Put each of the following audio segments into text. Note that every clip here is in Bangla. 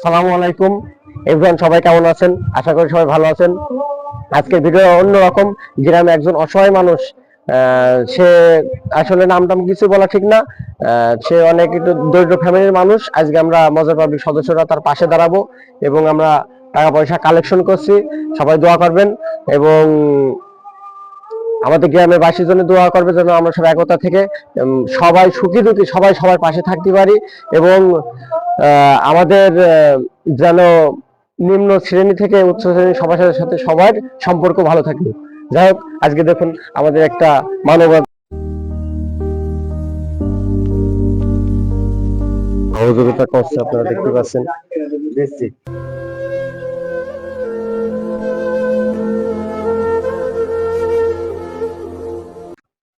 সালামু আলাইকুম এভরিওয়ান, সবাই কেমন আছেন? আশা করি সবাই ভালো আছেন। আজকের ভিডিও অন্যরকম। গ্রামে একজন অসহায় মানুষ, সে আসলে নামটাম কিছু বলা ঠিক না, সে অনেক একটু দরিদ্র ফ্যামিলির মানুষ। আজকে আমরা মজার পাবলিক সদস্যরা তার পাশে দাঁড়াবো এবং আমরা টাকা পয়সা কালেকশন করছি। সবাই দোয়া করবেন এবং আমাদের গ্রামের বাসীর জন্য দোয়া করবে যেন আমরা সবাই একতা থেকে সবাই সুখী দুঃখী সবাই সবার পাশে থাকতে পারি এবং আমাদের যেন নিম্ন শ্রেণী থেকে উচ্চ শ্রেণীর সবার সাথে সবার সম্পর্ক ভালো থাকে। যাই হোক, আজকে দেখুন আমাদের একটা মানবতা সহযোগিতা করছে, আপনারা দেখতে পাচ্ছেন।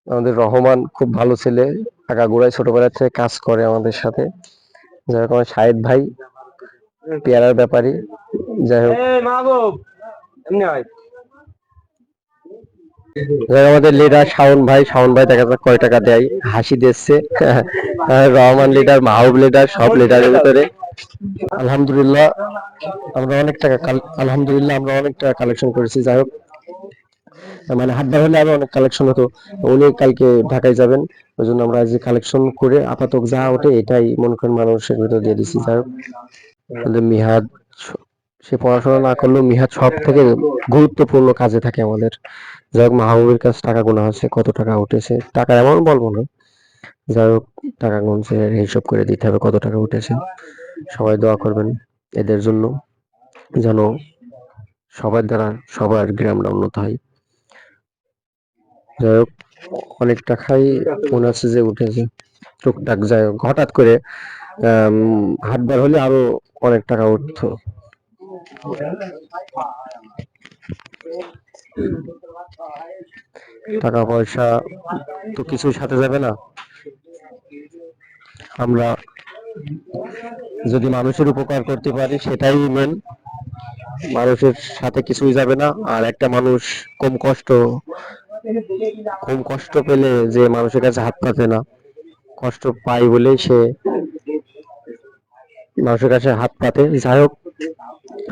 আমাদের রহমান খুব ভালো ছেলে, আগাগোড়ায় ছোটবেলা থেকে কাজ করে আমাদের সাথে। যাই হোক, আমার শাহিদ ভাই পেয়ারার ব্যাপারী। যাই হোক, আমাদের লিডার শাওন ভাই দেখা যাক কয় টাকা দেয়, হাসি দিচ্ছে। রহমান লিডার, মাহবুব লিডার, সব লিডারের ভিতরে আলহামদুলিল্লাহ আমরা অনেক টাকা কালেকশন করেছি। যাই হোক, মানে হাটবার হলে আরো অনেক কালেকশন হতো। উনি কালকে ঢাকায় যাবেন, ওই জন্য আমরা আজকে কালেকশন করে আপাতত যা ওঠে এটাই মনে করেন মানুষের ভিতর দিয়ে দিচ্ছি। যাই হোক, মিহাদ সে পড়াশোনা না করলেও মিহাদ সব থেকে গুরুত্বপূর্ণ কাজে থাকে আমাদের। যাই হোক, মাহবুবের কাছে টাকা গোনা আছে, কত টাকা উঠেছে, টাকা এমন বলবো না, যাই হোক টাকা গুনছে, হিসাব করে দিতে হবে কত টাকা উঠেছে। সবাই দোয়া করবেন এদের জন্য, যেন সবার দ্বারা সবার গ্রামটা উন্নত হয়। যাই হোক, অনেক টাকাই মনে হচ্ছে যে উঠেছে টুকটাক। যাই হোক, হঠাৎ করে হাটবার হলে আরো অনেক টাকা উঠতো। টাকা পয়সা তো কিছুই সাথে যাবে না, আমরা যদি মানুষের উপকার করতে পারি সেটাই মেন। মানুষের সাথে কিছুই যাবে না। আর একটা মানুষ কম কষ্ট পেলে যে মানুষের কাছে হাত পাতে না, কষ্ট পাই বলেই সে মানুষের কাছে হাত পাতে। যাই হোক,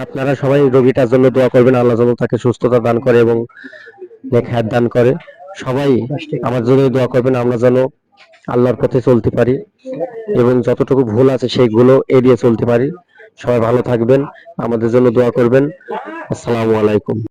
আপনারা সবাই রোগীটার জন্য দোয়া করবেন, আল্লাহ যেন তাকে সুস্থতা দান করে এবং নেক দান করে। সবাই আমার জন্য দোয়া করবেন, আমরা যেন আল্লাহর পথে চলতে পারি এবং যতটুকু ভুল আছে সেইগুলো এড়িয়ে চলতে পারি। সবাই ভালো থাকবেন, আমাদের জন্য দোয়া করবেন। আসসালামু আলাইকুম।